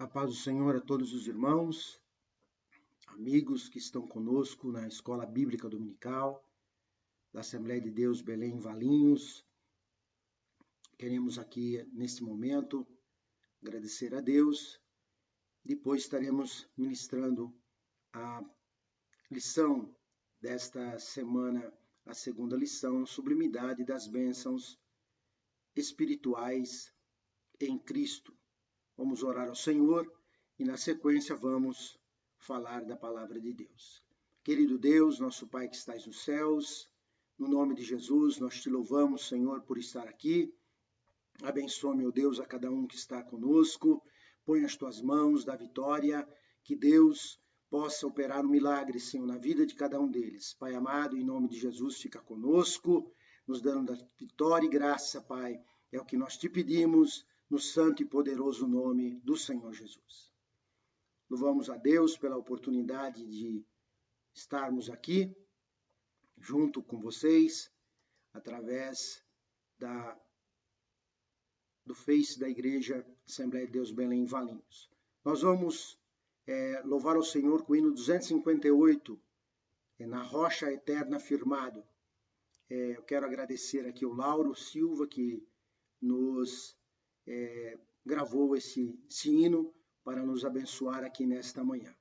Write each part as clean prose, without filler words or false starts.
A paz do Senhor a todos os irmãos, amigos que estão conosco na Escola Bíblica Dominical da Assembleia de Deus Belém Valinhos. Queremos aqui, neste momento, agradecer a Deus. Depois estaremos ministrando a lição desta semana, a segunda lição, Sublimidade das Bênçãos Espirituais em Cristo. Vamos orar ao Senhor e, na sequência, vamos falar da palavra de Deus. Querido Deus, nosso Pai que estais nos céus, no nome de Jesus, nós te louvamos, Senhor, por estar aqui. Abençoa, meu Deus, a cada um que está conosco. Põe as tuas mãos da vitória, que Deus possa operar um milagre, Senhor, na vida de cada um deles. Pai amado, em nome de Jesus, fica conosco, nos dando a vitória e graça, Pai. É o que nós te pedimos, no santo e poderoso nome do Senhor Jesus. Louvamos a Deus pela oportunidade de estarmos aqui, junto com vocês, através do Face da Igreja Assembleia de Deus Belém Valinhos. Nós vamos louvar ao Senhor com o hino 258, Na Rocha Eterna Firmado. Eu quero agradecer aqui ao Lauro Silva, que nos gravou esse hino para nos abençoar aqui nesta manhã.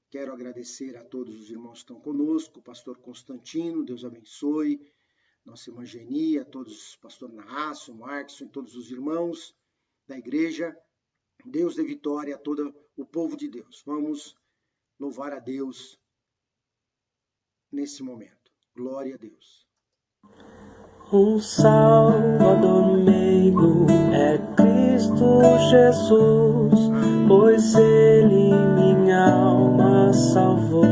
Quero agradecer a todos os irmãos que estão conosco, o pastor Constantino, Deus abençoe, nossa irmã Geni, a todos, pastor Narraço, Marcos e todos os irmãos da igreja. Deus dê vitória a todo o povo de Deus. Vamos louvar a Deus nesse momento. Glória a Deus. Um Salvador meigo é Cristo Jesus, pois Ele minha alma salvou.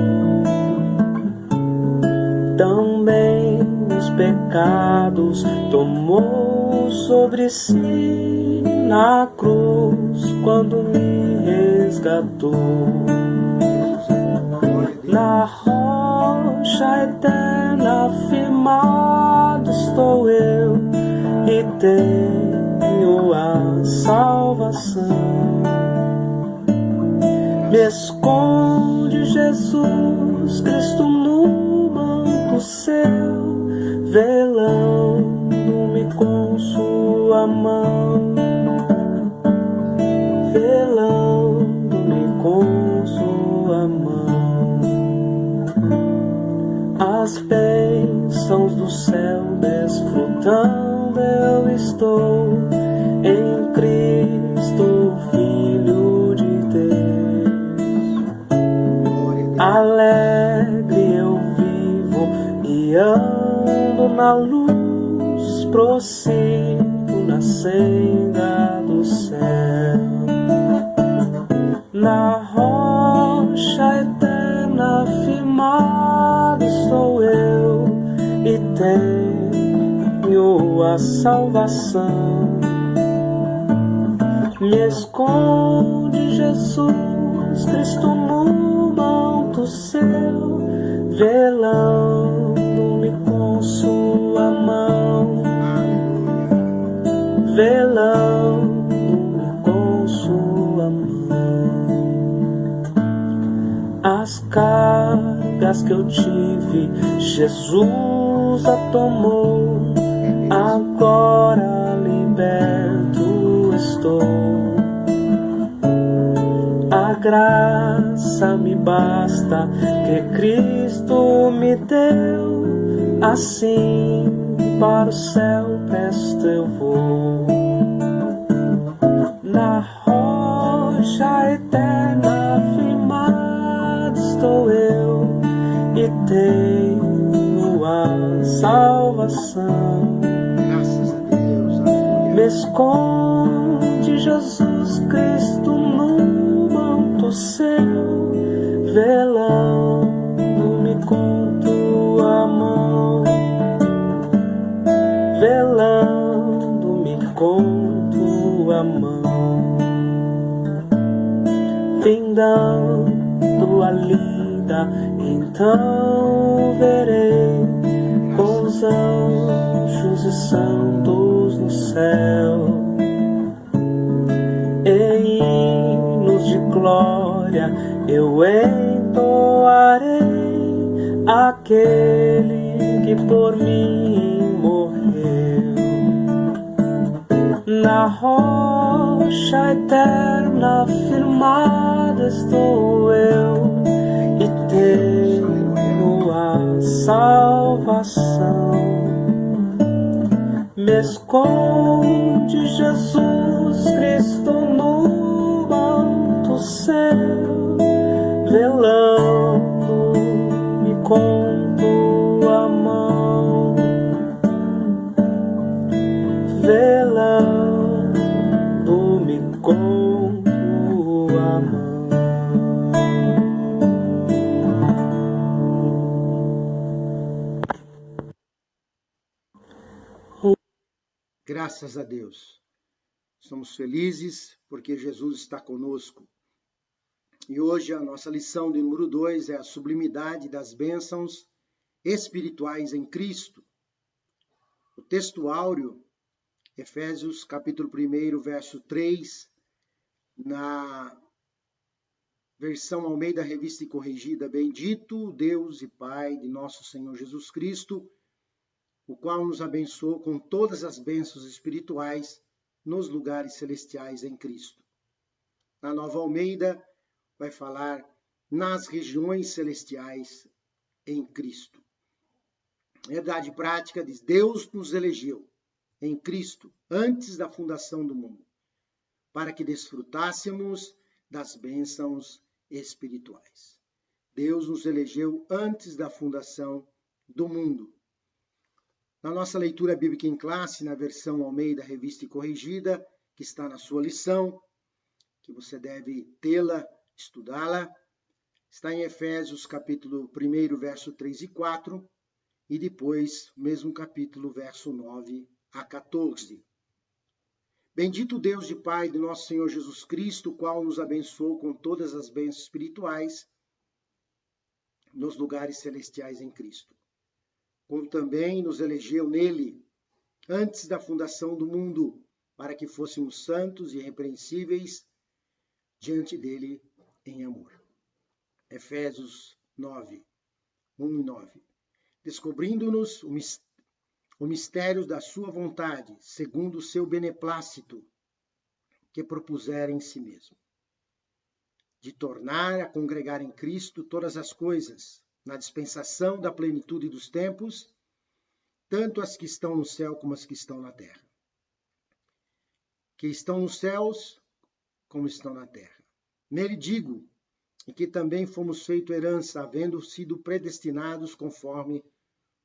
Também os pecados tomou sobre si na cruz, quando me resgatou. Na rocha eterna firmado estou eu, e tenho a salvação. Me esconde Jesus Cristo no manto seu, velando-me com sua mão, velando-me com sua mão. As bênçãos do céu desfrutando eu estou, em Cristo, Filho de Deus. Alegre eu vivo e ando na luz, prossigo na senda do céu. Na rocha eterna firmado estou eu, e tenho a salvação. Me esconde Jesus Cristo no manto seu, velando-me com sua mão, velando-me com sua mão. As cargas que eu tive, Jesus a tomou, agora liberto estou. A graça me basta, que Cristo me deu, assim para o céu presto eu vou. Na rocha eterna firmado estou eu, e tenho a salvação. Me esconde Jesus Cristo no manto seu, velando-me com tua mão, velando-me com tua mão. Findando a lida, então verei com os anjos e santos no céu, em hinos de glória eu entoarei aquele que por mim morreu. Na rocha eterna firmado estou eu e tenho a salvação. Me esconde Jesus Cristo no alto céu, velando-me com tua mão, velando-me com tua mão. Graças a Deus. Somos felizes porque Jesus está conosco. E hoje a nossa lição de número 2 é a sublimidade das bênçãos espirituais em Cristo. O texto áureo, Efésios capítulo 1, verso 3, na versão Almeida Revista e Corrigida: Bendito Deus e Pai de nosso Senhor Jesus Cristo, o qual nos abençoou com todas as bênçãos espirituais nos lugares celestiais em Cristo. Na Nova Almeida, vai falar nas regiões celestiais em Cristo. Verdade prática diz: Deus nos elegeu em Cristo antes da fundação do mundo, para que desfrutássemos das bênçãos espirituais. Deus nos elegeu antes da fundação do mundo. Na nossa leitura bíblica em classe, na versão Almeida Revista e Corrigida, que está na sua lição, que você deve tê-la, estudá-la, está em Efésios capítulo 1, verso 3 e 4, e depois, mesmo capítulo, verso 9 a 14. Bendito Deus e Pai de nosso Senhor Jesus Cristo, o qual nos abençoou com todas as bênçãos espirituais nos lugares celestiais em Cristo, como também nos elegeu nele, antes da fundação do mundo, para que fôssemos santos e irrepreensíveis diante dele em amor. Efésios 9, 1 e 9. Descobrindo-nos o mistério da sua vontade, segundo o seu beneplácito, que propusera em si mesmo, de tornar a congregar em Cristo todas as coisas, na dispensação da plenitude dos tempos, tanto as que estão no céu como as que estão na terra. Que estão nos céus como estão na terra. Nele digo, e que também fomos feito herança, havendo sido predestinados conforme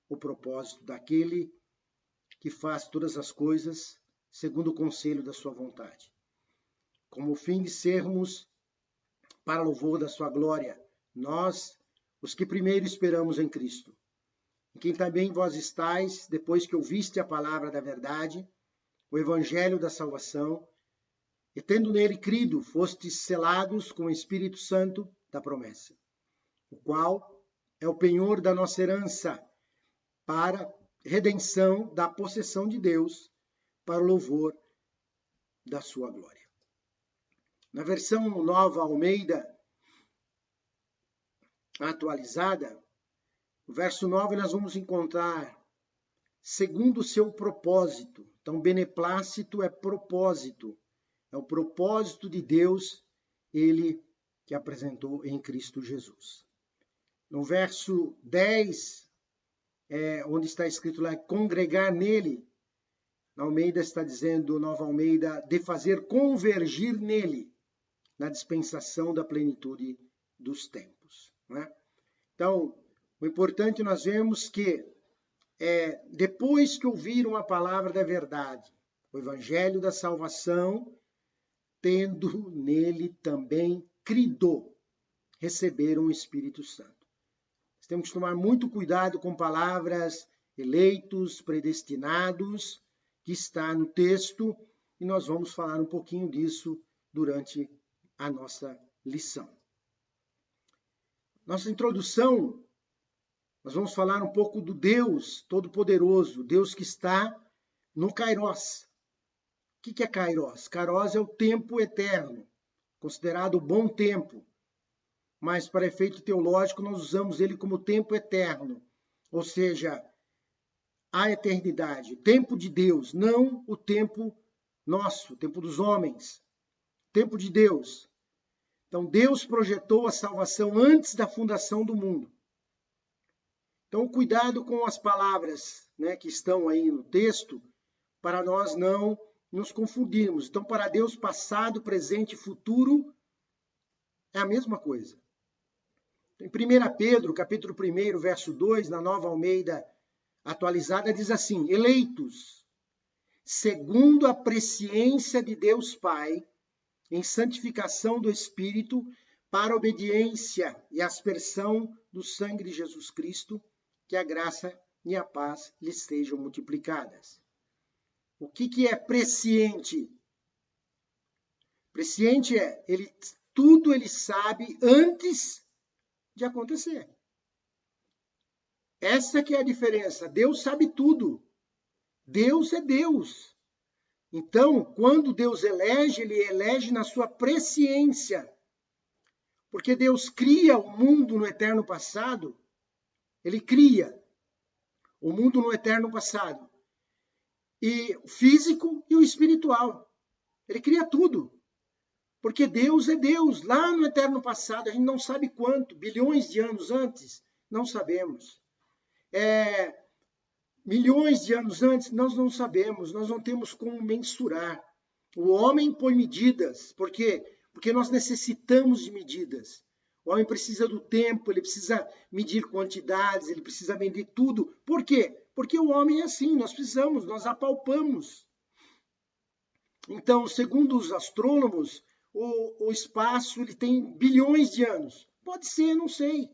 o propósito daquele que faz todas as coisas segundo o conselho da sua vontade, como o fim de sermos para louvor da sua glória, nós, os que primeiro esperamos em Cristo, em quem também vós estáis, depois que ouviste a palavra da verdade, o evangelho da salvação, e tendo nele crido, fostes selados com o Espírito Santo da promessa, o qual é o penhor da nossa herança, para redenção da possessão de Deus, para o louvor da sua glória. Na versão Nova Almeida, atualizada, no verso 9 nós vamos encontrar segundo o seu propósito. Então, beneplácito é propósito. É o propósito de Deus, ele que apresentou em Cristo Jesus. No verso 10, onde está escrito lá, congregar nele, na Almeida está dizendo, Nova Almeida, de fazer convergir nele, na dispensação da plenitude dos tempos. Né? Então, o importante nós vemos que, depois que ouviram a palavra da verdade, o evangelho da salvação, tendo nele também crido, receberam o Espírito Santo. Nós temos que tomar muito cuidado com palavras eleitos, predestinados, que está no texto, e nós vamos falar um pouquinho disso durante a nossa lição. Nossa introdução, nós vamos falar um pouco do Deus Todo-Poderoso, Deus que está no Kairos. O que é Kairos? Kairos é o tempo eterno, considerado o bom tempo, mas para efeito teológico nós usamos ele como tempo eterno, ou seja, a eternidade, o tempo de Deus, não o tempo nosso, o tempo dos homens, o tempo de Deus. Então Deus projetou a salvação antes da fundação do mundo. Então cuidado com as palavras, que estão aí no texto, para nós não nos confundirmos. Então para Deus passado, presente e futuro é a mesma coisa. Em 1 Pedro, capítulo 1, verso 2, na Nova Almeida atualizada, diz assim: eleitos, segundo a presciência de Deus Pai, em santificação do Espírito, para a obediência e aspersão do sangue de Jesus Cristo, que a graça e a paz lhes sejam multiplicadas. O que é presciente? Presciente é, tudo ele sabe antes de acontecer. Essa que é a diferença. Deus sabe tudo. Deus é Deus. Então, quando Deus elege, ele elege na sua presciência. Porque Deus cria o mundo no eterno passado. Ele cria o mundo no eterno passado. E o físico e o espiritual. Ele cria tudo. Porque Deus é Deus. Lá no eterno passado, a gente não sabe quanto, bilhões de anos antes, não sabemos. Milhões de anos antes, nós não sabemos, nós não temos como mensurar. O homem põe medidas. Por quê? Porque nós necessitamos de medidas. O homem precisa do tempo, ele precisa medir quantidades, ele precisa medir tudo. Por quê? Porque o homem é assim, nós precisamos, nós apalpamos. Então, segundo os astrônomos, o espaço ele tem bilhões de anos. Pode ser, não sei.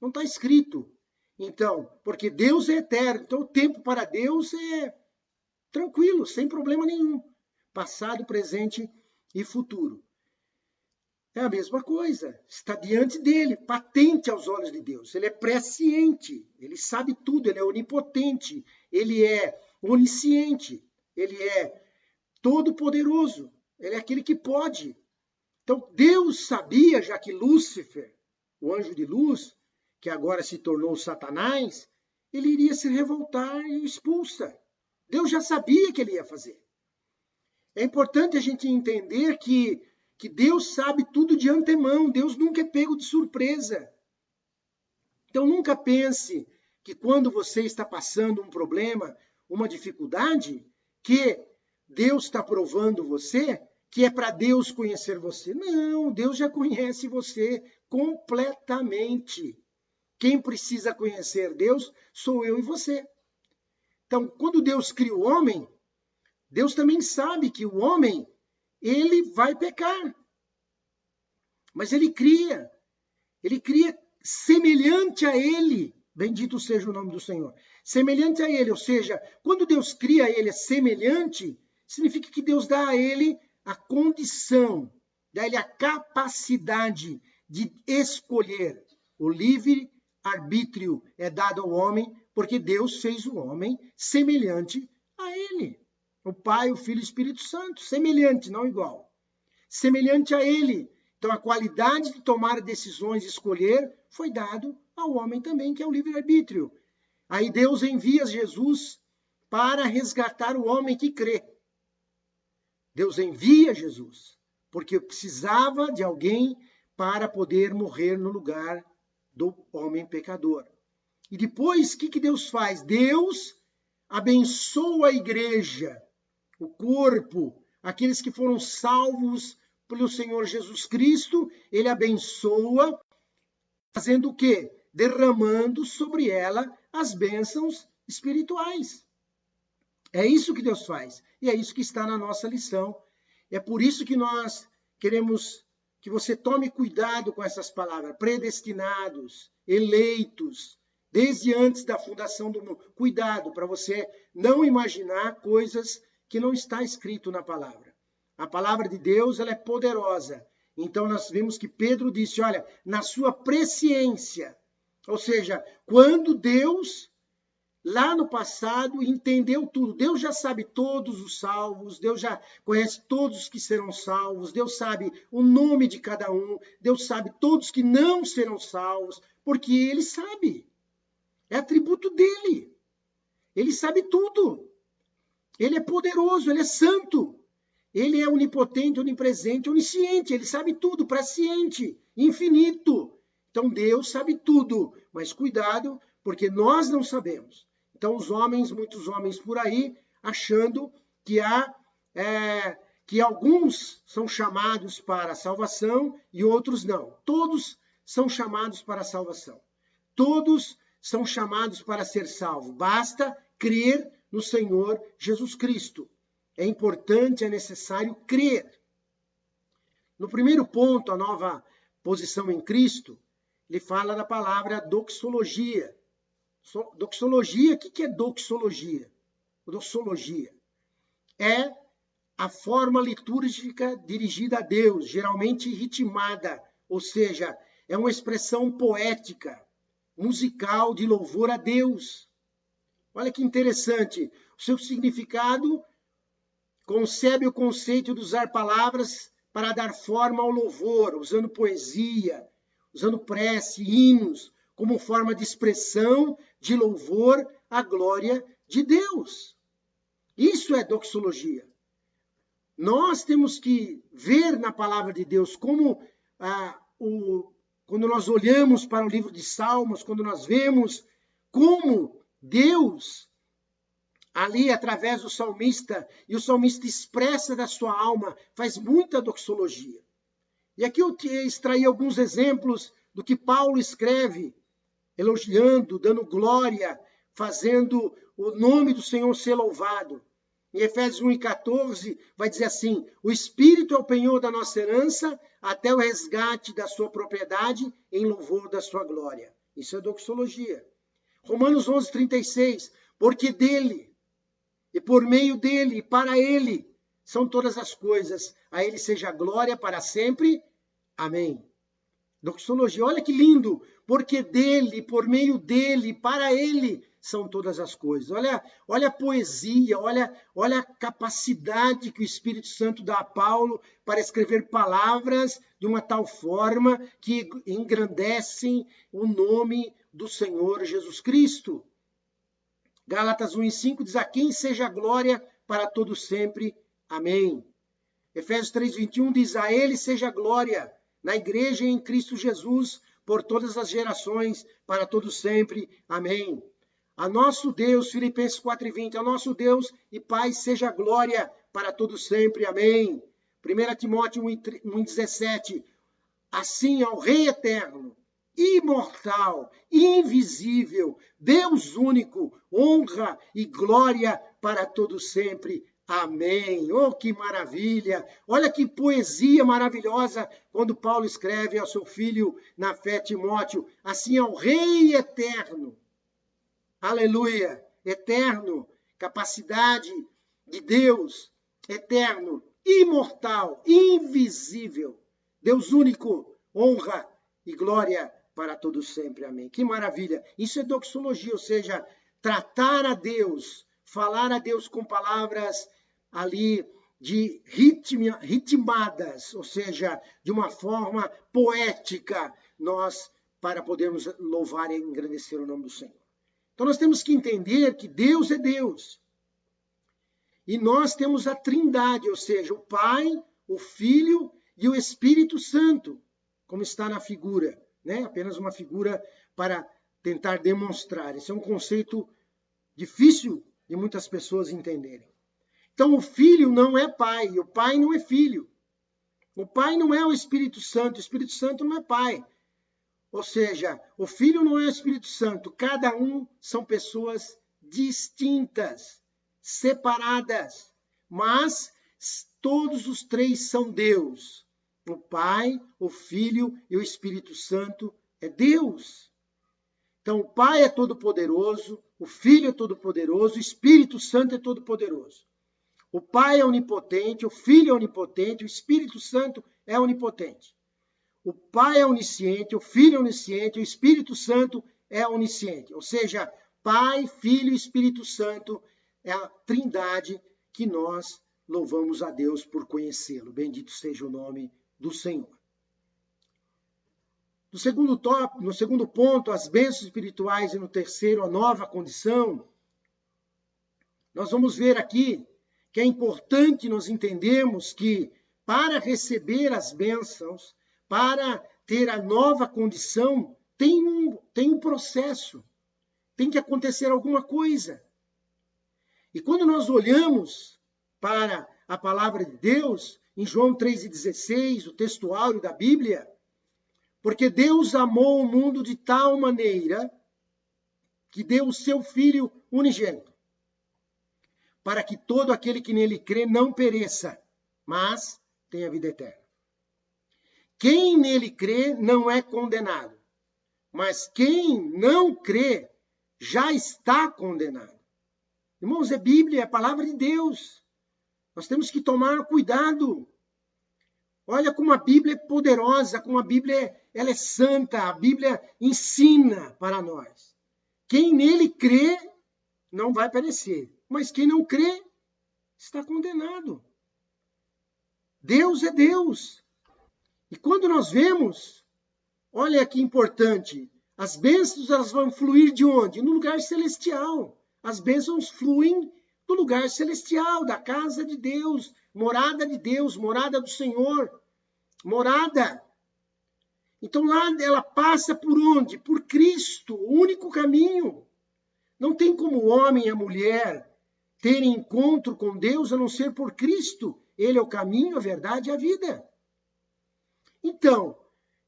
Não está escrito. Então, porque Deus é eterno, então o tempo para Deus é tranquilo, sem problema nenhum. Passado, presente e futuro. É a mesma coisa, está diante dele, patente aos olhos de Deus. Ele é presciente, ele sabe tudo, ele é onipotente, ele é onisciente, ele é todo-poderoso, ele é aquele que pode. Então, Deus sabia, já que Lúcifer, o anjo de luz, que agora se tornou Satanás, ele iria se revoltar e expulsa. Deus já sabia que ele ia fazer. É importante a gente entender que Deus sabe tudo de antemão, Deus nunca é pego de surpresa. Então nunca pense que quando você está passando um problema, uma dificuldade, que Deus está provando você, que é para Deus conhecer você. Não, Deus já conhece você completamente. Quem precisa conhecer Deus sou eu e você. Então, quando Deus cria o homem, Deus também sabe que o homem, ele vai pecar. Mas ele cria semelhante a ele. Bendito seja o nome do Senhor. Semelhante a ele, ou seja, quando Deus cria ele semelhante, significa que Deus dá a ele a condição, dá a ele a capacidade de escolher. O livre-arbítrio é dado ao homem, porque Deus fez o homem semelhante a ele. O Pai, o Filho e o Espírito Santo, semelhante, não igual. Semelhante a ele. Então a qualidade de tomar decisões e escolher foi dado ao homem também, que é o livre-arbítrio. Aí Deus envia Jesus para resgatar o homem que crê. Deus envia Jesus, porque precisava de alguém para poder morrer no lugar do homem pecador. E depois, o que Deus faz? Deus abençoa a igreja, o corpo, aqueles que foram salvos pelo Senhor Jesus Cristo, ele abençoa, fazendo o quê? Derramando sobre ela as bênçãos espirituais. É isso que Deus faz. E é isso que está na nossa lição. É por isso que nós queremos que você tome cuidado com essas palavras. Predestinados, eleitos, desde antes da fundação do mundo. Cuidado para você não imaginar coisas que não está escrito na palavra. A palavra de Deus, ela é poderosa. Então nós vimos que Pedro disse, olha, na sua presciência. Ou seja, quando Deus lá no passado entendeu tudo. Deus já sabe todos os salvos, Deus já conhece todos os que serão salvos, Deus sabe o nome de cada um, Deus sabe todos que não serão salvos, porque Ele sabe. É atributo dele. Ele sabe tudo. Ele é poderoso, Ele é santo. Ele é onipotente, onipresente, onisciente. Ele sabe tudo, presciente, infinito. Então Deus sabe tudo, mas cuidado, porque nós não sabemos. Então muitos homens por aí, achando que que alguns são chamados para a salvação e outros não. Todos são chamados para a salvação. Todos são chamados para ser salvos. Basta crer no Senhor Jesus Cristo. É importante, é necessário crer. No primeiro ponto, a nova posição em Cristo, ele fala da palavra doxologia. Doxologia, o que é doxologia? Doxologia é a forma litúrgica dirigida a Deus, geralmente ritmada, ou seja, é uma expressão poética, musical de louvor a Deus. Olha que interessante, o seu significado concebe o conceito de usar palavras para dar forma ao louvor, usando poesia, usando prece, hinos, como forma de expressão de louvor à glória de Deus. Isso é doxologia. Nós temos que ver na palavra de Deus como quando nós olhamos para o livro de Salmos, quando nós vemos como Deus, ali através do salmista, e o salmista expressa da sua alma, faz muita doxologia. E aqui eu extraí alguns exemplos do que Paulo escreve, elogiando, dando glória, fazendo o nome do Senhor ser louvado. Em Efésios 1:14, vai dizer assim: o Espírito é o penhor da nossa herança, até o resgate da sua propriedade, em louvor da sua glória. Isso é doxologia. Romanos 11:36, porque dele, e por meio dele, e para ele, são todas as coisas. A ele seja a glória para sempre. Amém. Doxologia, olha que lindo. Porque dele, por meio dele, para ele, são todas as coisas. Olha a poesia, olha a capacidade que o Espírito Santo dá a Paulo para escrever palavras de uma tal forma que engrandecem o nome do Senhor Jesus Cristo. Gálatas 1:5 diz: a quem seja a glória para todo sempre. Amém. Efésios 3:21 diz: a ele seja a glória na igreja e em Cristo Jesus por todas as gerações, para todo sempre. Amém. A nosso Deus, Filipenses 4:20, a nosso Deus e Pai seja a glória para todo sempre. Amém. 1 Timóteo 1:17, assim ao Rei eterno, imortal, invisível, Deus único, honra e glória para todo sempre. Amém. Oh, que maravilha! Olha que poesia maravilhosa quando Paulo escreve ao seu filho na fé, Timóteo, assim ao Rei eterno. Aleluia! Eterno, capacidade de Deus, eterno, imortal, invisível, Deus único, honra e glória para todos sempre. Amém. Que maravilha! Isso é doxologia, ou seja, tratar a Deus, falar a Deus com palavras ali de ritmadas, ou seja, de uma forma poética, para podermos louvar e engrandecer o nome do Senhor. Então nós temos que entender que Deus é Deus. E nós temos a Trindade, ou seja, o Pai, o Filho e o Espírito Santo, como está na figura, né? Apenas uma figura para tentar demonstrar. Esse é um conceito difícil de muitas pessoas entenderem. Então, o Filho não é Pai, e o Pai não é Filho. O Pai não é o Espírito Santo não é Pai. Ou seja, o Filho não é o Espírito Santo. Cada um são pessoas distintas, separadas. Mas todos os três são Deus. O Pai, o Filho e o Espírito Santo é Deus. Então, o Pai é todo-poderoso, o Filho é todo-poderoso, o Espírito Santo é todo-poderoso. O Pai é onipotente, o Filho é onipotente, o Espírito Santo é onipotente. O Pai é onisciente, o Filho é onisciente, o Espírito Santo é onisciente. Ou seja, Pai, Filho e Espírito Santo, é a trindade que nós louvamos a Deus por conhecê-lo. Bendito seja o nome do Senhor. No segundo ponto, as bênçãos espirituais, e no terceiro, a nova condição, nós vamos ver aqui que é importante nós entendermos que para receber as bênçãos, para ter a nova condição, tem um processo, tem que acontecer alguma coisa. E quando nós olhamos para a palavra de Deus, em João 3,16, o texto áureo da Bíblia, porque Deus amou o mundo de tal maneira que deu o seu Filho unigênito, para que todo aquele que nele crê não pereça, mas tenha vida eterna. Quem nele crê não é condenado, mas quem não crê já está condenado. Irmãos, é Bíblia, é a palavra de Deus. Nós temos que tomar cuidado. Olha como a Bíblia é poderosa, como a Bíblia ela é santa, a Bíblia ensina para nós. Quem nele crê não vai perecer, mas quem não crê está condenado. Deus é Deus. E quando nós vemos, olha que importante, as bênçãos elas vão fluir de onde? No lugar celestial. As bênçãos fluem do lugar celestial, da casa de Deus, morada do Senhor, morada. Então lá ela passa por onde? Por Cristo, o único caminho. Não tem como o homem e a mulher terem encontro com Deus a não ser por Cristo. Ele é o caminho, a verdade e a vida. Então,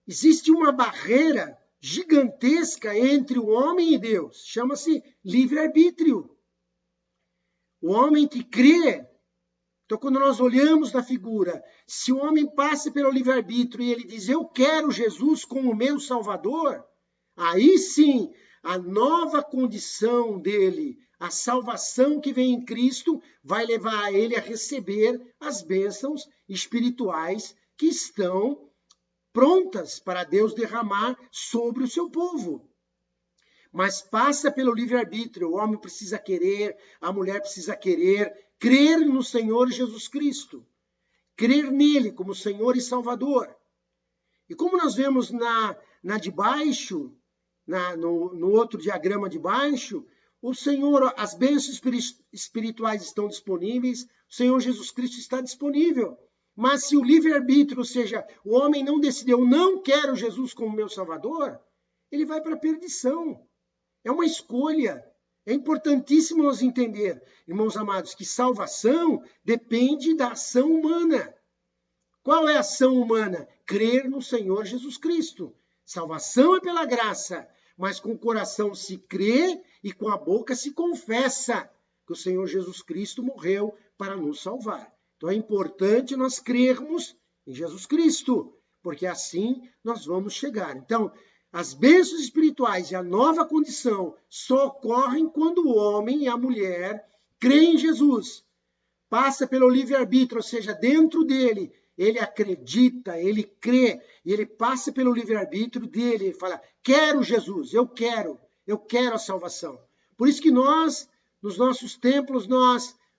existe uma barreira gigantesca entre o homem e Deus. Chama-se livre-arbítrio. O homem que crê, então quando nós olhamos na figura, se o homem passa pelo livre-arbítrio e ele diz, eu quero Jesus como meu Salvador, aí sim, a nova condição dele, a salvação que vem em Cristo, vai levar a ele a receber as bênçãos espirituais que estão prontas para Deus derramar sobre o seu povo. Mas passa pelo livre-arbítrio. O homem precisa querer, a mulher precisa querer, crer no Senhor Jesus Cristo. Crer nele como Senhor e Salvador. E como nós vemos na de baixo, no outro diagrama de baixo, o Senhor, as bênçãos espirituais estão disponíveis, o Senhor Jesus Cristo está disponível. Mas se o livre-arbítrio, ou seja, o homem não decidiu, não quero Jesus como meu Salvador, ele vai para a perdição. É uma escolha. É importantíssimo nós entender, irmãos amados, que salvação depende da ação humana. Qual é a ação humana? Crer no Senhor Jesus Cristo. Salvação é pela graça, mas com o coração se crê e com a boca se confessa que o Senhor Jesus Cristo morreu para nos salvar. Então é importante nós crermos em Jesus Cristo, porque assim nós vamos chegar. Então, as bênçãos espirituais e a nova condição só ocorrem quando o homem e a mulher creem em Jesus. Passa pelo livre-arbítrio, ou seja, dentro dele, ele acredita, ele crê, e ele passa pelo livre-arbítrio dele, ele fala, quero Jesus, eu quero a salvação. Por isso que nós, nos nossos templos,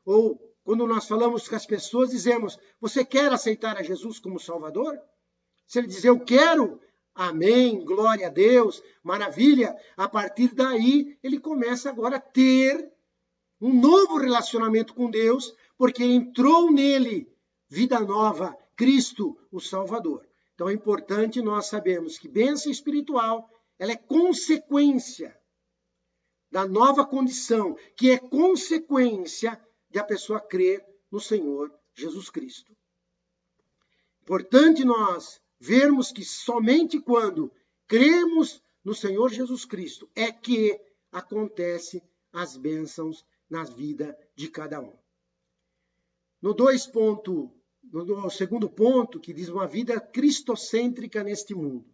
ou quando nós falamos com as pessoas, dizemos, você quer aceitar a Jesus como Salvador? Se ele dizer, eu quero, amém, glória a Deus, maravilha. A partir daí, ele começa agora a ter um novo relacionamento com Deus, porque entrou nele vida nova, Cristo, o Salvador. Então é importante nós sabermos que bênção espiritual, ela é consequência da nova condição, que é consequência de a pessoa crer no Senhor Jesus Cristo. Importante nós vermos que somente quando cremos no Senhor Jesus Cristo é que acontece as bênçãos na vida de cada um. No segundo ponto, que diz uma vida cristocêntrica neste mundo.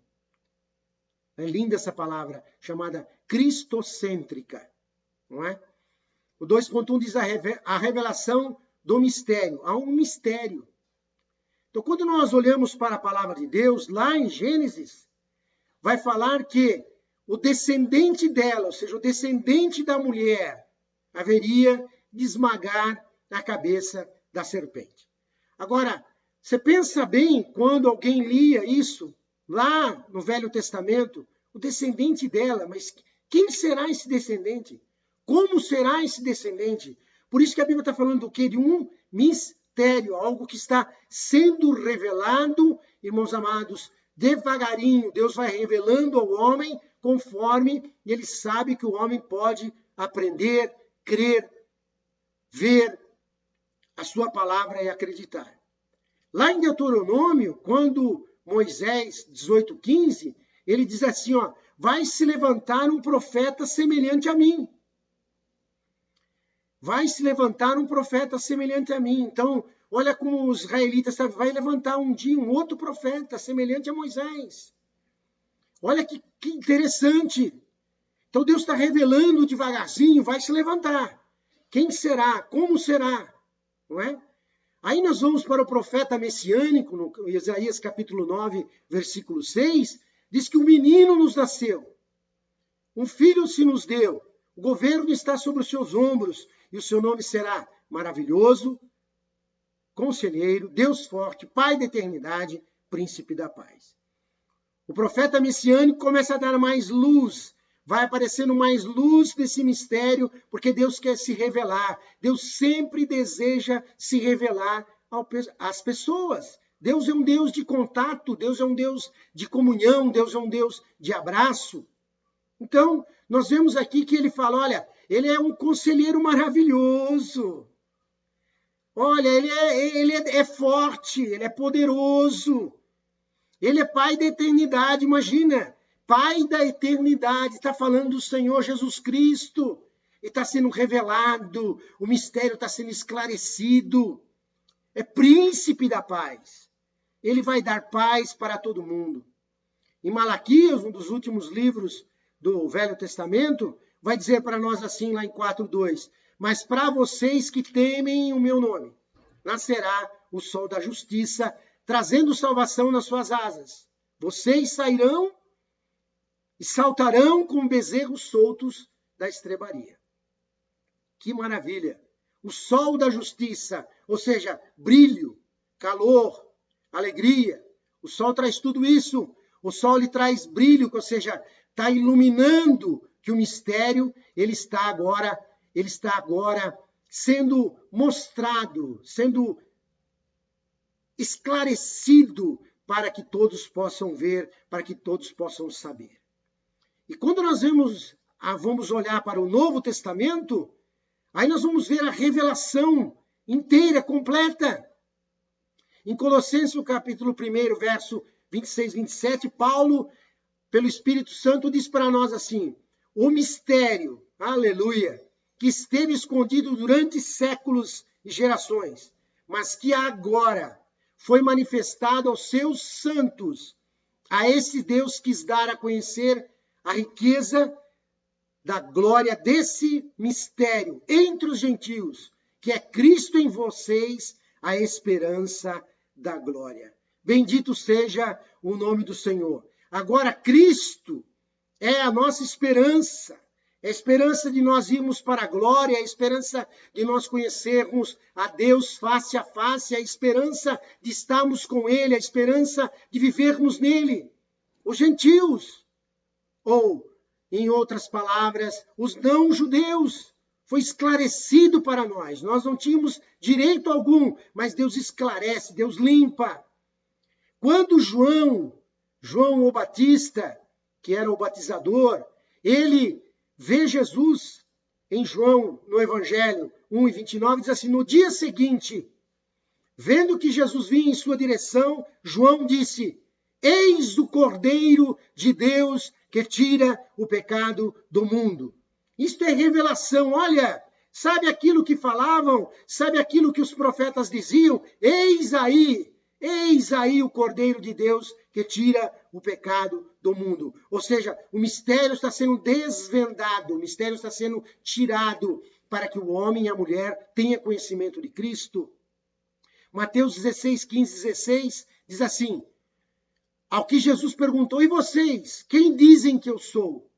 É linda essa palavra, chamada cristocêntrica, não é? O 2.1 diz a revelação do mistério. Há um mistério. Então, quando nós olhamos para a palavra de Deus, lá em Gênesis, vai falar que o descendente dela, ou seja, o descendente da mulher, haveria de esmagar a cabeça da serpente. Agora, você pensa bem, quando alguém lia isso, lá no Velho Testamento, o descendente dela, mas quem será esse descendente? Como será esse descendente? Por isso que a Bíblia está falando do quê? De um mistério, algo que está sendo revelado, irmãos amados, devagarinho. Deus vai revelando ao homem conforme ele sabe que o homem pode aprender, crer, ver a sua palavra e acreditar. Lá em Deuteronômio, quando Moisés, 18:15, ele diz assim, ó, vai se levantar um profeta semelhante a mim. Vai se levantar um profeta semelhante a mim. Então, olha como os israelitas sabem, vai levantar um dia um outro profeta semelhante a Moisés. Olha que interessante. Então, Deus está revelando devagarzinho, vai se levantar. Quem será? Como será? Não é? Aí nós vamos para o profeta messiânico, no Isaías capítulo 9, versículo 6, diz que um menino nos nasceu, um filho se nos deu, o governo está sobre os seus ombros, e o seu nome será Maravilhoso, Conselheiro, Deus Forte, Pai da Eternidade, Príncipe da Paz. O profeta messiânico começa a dar mais luz, vai aparecendo mais luz desse mistério, porque Deus quer se revelar. Deus sempre deseja se revelar às pessoas. Deus é um Deus de contato, Deus é um Deus de comunhão, Deus é um Deus de abraço. Então, nós vemos aqui que ele fala, olha, ele é um conselheiro maravilhoso. Olha, ele é forte, ele é poderoso. Ele é Pai da eternidade, imagina. Pai da eternidade, está falando do Senhor Jesus Cristo. E está sendo revelado, o mistério está sendo esclarecido. É príncipe da paz. Ele vai dar paz para todo mundo. Em Malaquias, um dos últimos livros do Velho Testamento, vai dizer para nós assim, lá em 4:2, mas para vocês que temem o meu nome, nascerá o sol da justiça, trazendo salvação nas suas asas. Vocês sairão e saltarão como bezerros soltos da estrebaria. Que maravilha! O sol da justiça, ou seja, brilho, calor, alegria. O sol traz tudo isso. O sol lhe traz brilho, ou seja, está iluminando que o mistério ele está agora sendo mostrado, sendo esclarecido para que todos possam ver, para que todos possam saber. E quando nós vamos olhar para o Novo Testamento, aí nós vamos ver a revelação inteira, completa. Em Colossenses, no capítulo 1, verso 26, 27, Paulo, pelo Espírito Santo, diz para nós assim, o mistério, aleluia, que esteve escondido durante séculos e gerações, mas que agora foi manifestado aos seus santos. A esse Deus quis dar a conhecer a riqueza da glória desse mistério entre os gentios, que é Cristo em vocês, a esperança da glória. Bendito seja o nome do Senhor. Agora, Cristo é a nossa esperança. É a esperança de nós irmos para a glória, é a esperança de nós conhecermos a Deus face a face, a esperança de estarmos com Ele, a esperança de vivermos nele. Os gentios, ou, em outras palavras, os não-judeus, foi esclarecido para nós. Nós não tínhamos direito algum, mas Deus esclarece, Deus limpa. Quando João o Batista, que era o batizador, ele vê Jesus em João, no Evangelho 1:29, diz assim, no dia seguinte, vendo que Jesus vinha em sua direção, João disse, eis o Cordeiro de Deus que tira o pecado do mundo. Isto é revelação, olha, sabe aquilo que falavam, sabe aquilo que os profetas diziam? Eis aí o Cordeiro de Deus que tira o pecado do mundo. Ou seja, o mistério está sendo desvendado, o mistério está sendo tirado para que o homem e a mulher tenham conhecimento de Cristo. Mateus 16, 15, 16 diz assim, ao que Jesus perguntou, e vocês, quem dizem que eu sou?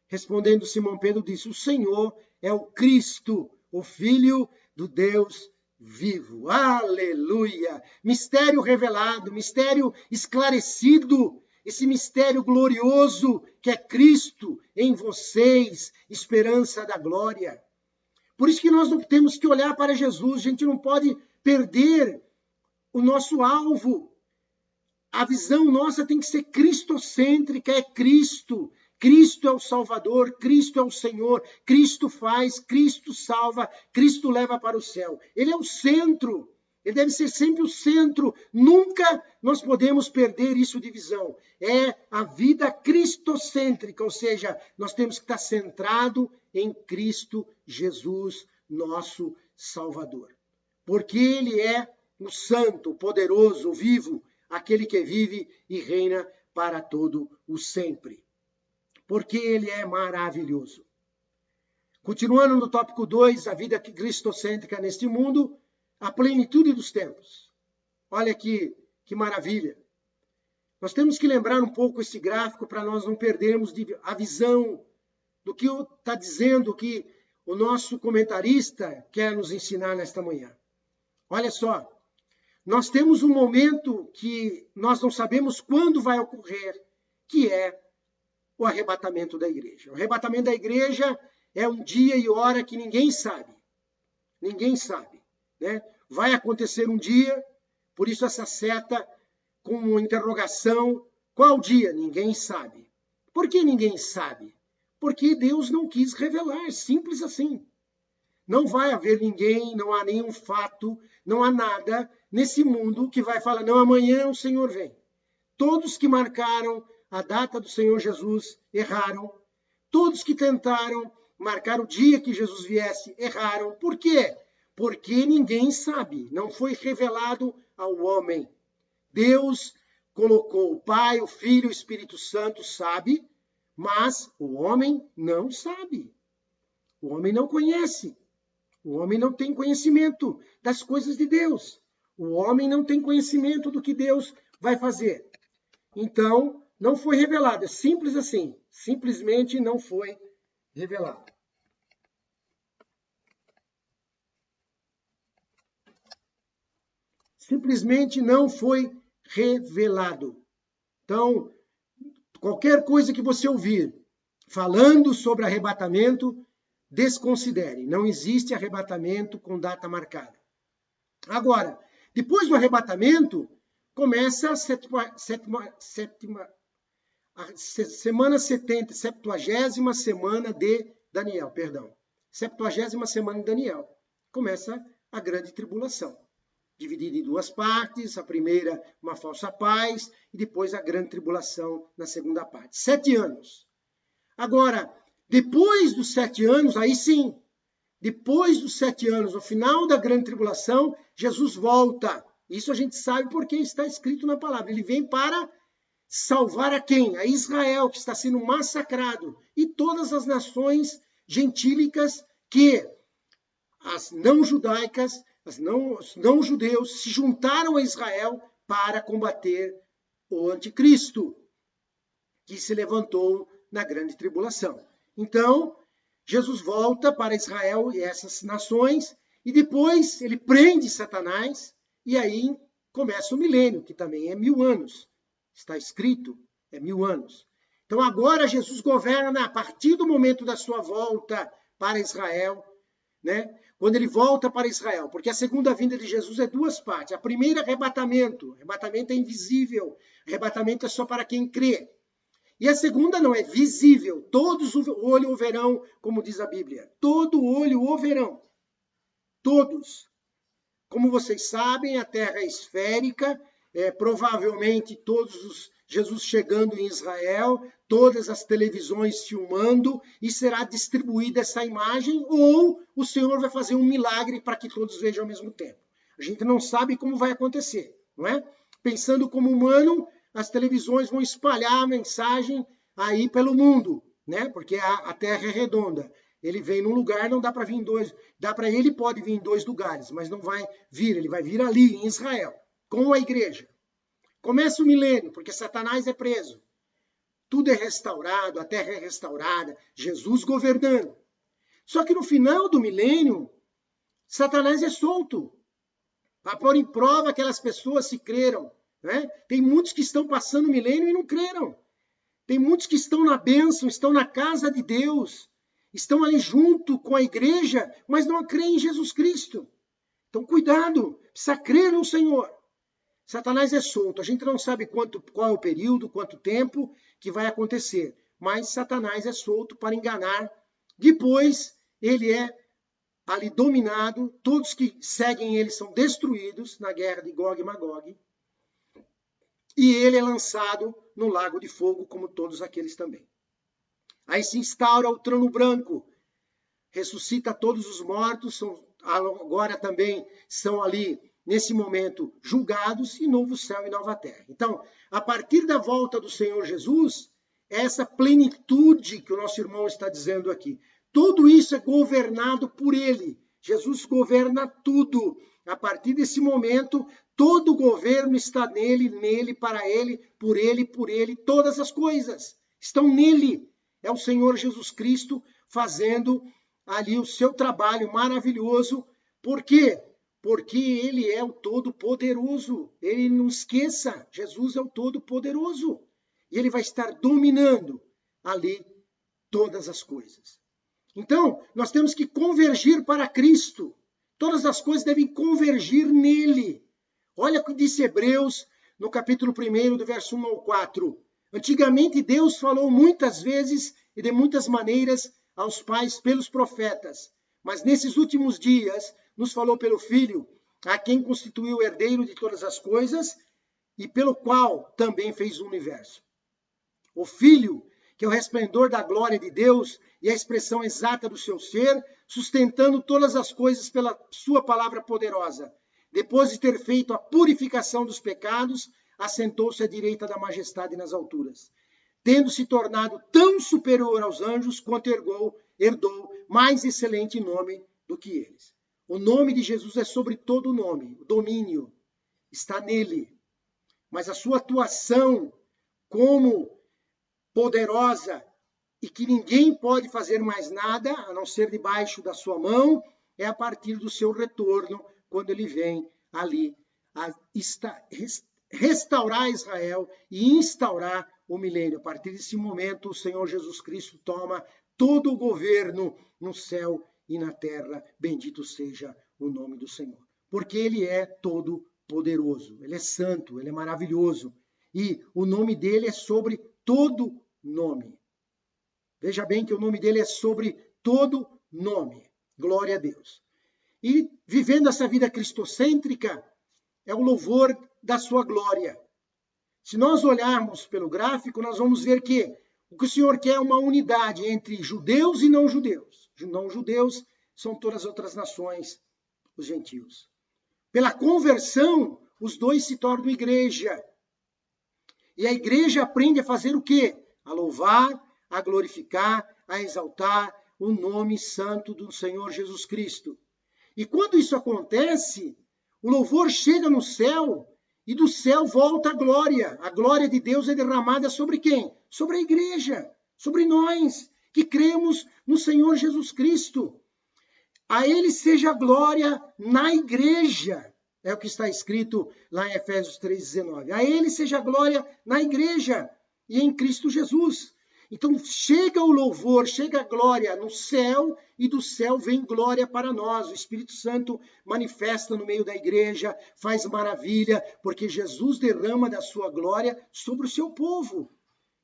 Respondendo Simão Pedro disse: o Senhor é o Cristo, o Filho do Deus vivo. Aleluia! Mistério revelado, mistério esclarecido, esse mistério glorioso que é Cristo em vocês, esperança da glória. Por isso que nós não temos que olhar para Jesus, a gente não pode perder o nosso alvo. A visão nossa tem que ser cristocêntrica, é Cristo. Cristo é o Salvador, Cristo é o Senhor, Cristo faz, Cristo salva, Cristo leva para o céu. Ele é o centro, ele deve ser sempre o centro. Nunca nós podemos perder isso de visão. É a vida cristocêntrica, ou seja, nós temos que estar centrado em Cristo Jesus, nosso Salvador. Porque ele é o santo, o poderoso, o vivo, aquele que vive e reina para todo o sempre. Porque ele é maravilhoso. Continuando no tópico 2, a vida cristocêntrica neste mundo, a plenitude dos tempos. Olha que maravilha. Nós temos que lembrar um pouco esse gráfico para nós não perdermos a visão do que está dizendo que o nosso comentarista quer nos ensinar nesta manhã. Olha só, nós temos um momento que nós não sabemos quando vai ocorrer, que é o arrebatamento da igreja. O arrebatamento da igreja é um dia e hora que ninguém sabe. Ninguém sabe, né? Vai acontecer um dia, por isso essa seta com uma interrogação. Qual dia? Ninguém sabe. Por que ninguém sabe? Porque Deus não quis revelar, simples assim. Não vai haver ninguém, não há nenhum fato, não há nada nesse mundo que vai falar, não, amanhã o Senhor vem. Todos que marcaram a data do Senhor Jesus erraram. Todos que tentaram marcar o dia que Jesus viesse erraram. Por quê? Porque ninguém sabe. Não foi revelado ao homem. Deus colocou o Pai, o Filho, o Espírito Santo, sabe, mas o homem não sabe. O homem não conhece. O homem não tem conhecimento das coisas de Deus. O homem não tem conhecimento do que Deus vai fazer. Então, não foi revelado. É simples assim. Simplesmente não foi revelado. Simplesmente não foi revelado. Então, qualquer coisa que você ouvir falando sobre arrebatamento, desconsidere. Não existe arrebatamento com data marcada. Agora, depois do arrebatamento, começa a semana 70, 70ª semana de Daniel, perdão. 70ª semana de Daniel. Começa a grande tribulação, dividida em duas partes. A primeira, uma falsa paz, e depois a grande tribulação na segunda parte. 7 anos. Agora, depois dos 7 anos, aí sim, depois dos 7 anos, no final da grande tribulação, Jesus volta. Isso a gente sabe porque está escrito na palavra. Ele vem para salvar a quem? A Israel, que está sendo massacrado. E todas as nações gentílicas que as não judaicas, os não judeus, se juntaram a Israel para combater o anticristo, que se levantou na grande tribulação. Então, Jesus volta para Israel e essas nações, e depois ele prende Satanás, e aí começa o milênio, que também é 1000 anos. Está escrito, é 1000 anos. Então agora Jesus governa a partir do momento da sua volta para Israel, né? Quando ele volta para Israel, porque a segunda vinda de Jesus é duas partes. A primeira é arrebatamento. Arrebatamento é invisível. Arrebatamento é só para quem crê. E a segunda não é visível. Todos o olho o verão, como diz a Bíblia. Todo olho o verão. Todos. Como vocês sabem, a terra é esférica. Provavelmente Jesus chegando em Israel, todas as televisões filmando, e será distribuída essa imagem, ou o Senhor vai fazer um milagre para que todos vejam ao mesmo tempo. A gente não sabe como vai acontecer, não é? Pensando como humano, as televisões vão espalhar a mensagem aí pelo mundo, né? Porque a Terra é redonda. Ele vem num lugar, não dá para vir em dois. Ele pode vir em 2 lugares, mas não vai vir. Ele vai vir ali, em Israel, com a igreja. Começa o milênio, porque Satanás é preso. tudo é restaurado, a terra é restaurada, Jesus governando. Só que no final do milênio, Satanás é solto para pôr em prova aquelas pessoas se creram. Né? Tem muitos que estão passando o milênio e não creram. Tem muitos que estão na bênção, estão na casa de Deus, estão ali junto com a igreja, mas não creem em Jesus Cristo. Então, cuidado, precisa crer no Senhor. Satanás é solto, a gente não sabe qual é o período, quanto tempo que vai acontecer, mas Satanás é solto para enganar. Depois, ele é ali dominado, todos que seguem ele são destruídos na guerra de Gog e Magog, e ele é lançado no lago de fogo, como todos aqueles também. Aí se instaura o trono branco, ressuscita todos os mortos, agora também são ali, nesse momento, julgados, e novo céu e nova terra. Então, a partir da volta do Senhor Jesus, essa plenitude que o nosso irmão está dizendo aqui, tudo isso é governado por ele. Jesus governa tudo. A partir desse momento, todo o governo está nele, para ele, por ele, todas as coisas estão nele. É o Senhor Jesus Cristo fazendo ali o seu trabalho maravilhoso. Por quê? Porque ele é o Todo-Poderoso. Ele não esqueça, Jesus é o Todo-Poderoso. E ele vai estar dominando ali todas as coisas. Então, nós temos que convergir para Cristo. Todas as coisas devem convergir nele. Olha o que disse Hebreus, no capítulo 1, do verso 1 ao 4. Antigamente, Deus falou muitas vezes e de muitas maneiras aos pais pelos profetas. Mas nesses últimos dias, nos falou pelo Filho, a quem constituiu o herdeiro de todas as coisas e pelo qual também fez o universo. O Filho, que é o resplendor da glória de Deus e a expressão exata do seu ser, sustentando todas as coisas pela sua palavra poderosa. Depois de ter feito a purificação dos pecados, assentou-se à direita da majestade nas alturas. Tendo se tornado tão superior aos anjos, quanto herdou mais excelente nome do que eles. O nome de Jesus é sobre todo nome, o domínio está nele. Mas a sua atuação como poderosa e que ninguém pode fazer mais nada, a não ser debaixo da sua mão, é a partir do seu retorno, quando ele vem ali a restaurar Israel e instaurar o milênio. A partir desse momento, o Senhor Jesus Cristo toma todo o governo no céu e na terra. Bendito seja o nome do Senhor. Porque ele é todo poderoso, ele é santo, ele é maravilhoso. E o nome dele é sobre todo nome. Veja bem que o nome dele é sobre todo nome. Glória a Deus. E vivendo essa vida cristocêntrica, é o louvor da sua glória. Se nós olharmos pelo gráfico, nós vamos ver que o que o Senhor quer é uma unidade entre judeus e não judeus. Não judeus são todas as outras nações, os gentios. Pela conversão, os dois se tornam igreja. E a igreja aprende a fazer o quê? A louvar, a glorificar, a exaltar o nome santo do Senhor Jesus Cristo. E quando isso acontece, o louvor chega no céu e do céu volta a glória. A glória de Deus é derramada sobre quem? Sobre a igreja, sobre nós que cremos no Senhor Jesus Cristo. A ele seja a glória na igreja. É o que está escrito lá em Efésios 3,19. A ele seja a glória na igreja e em Cristo Jesus. Então chega o louvor, chega a glória no céu e do céu vem glória para nós. O Espírito Santo manifesta no meio da igreja, faz maravilha, porque Jesus derrama da sua glória sobre o seu povo.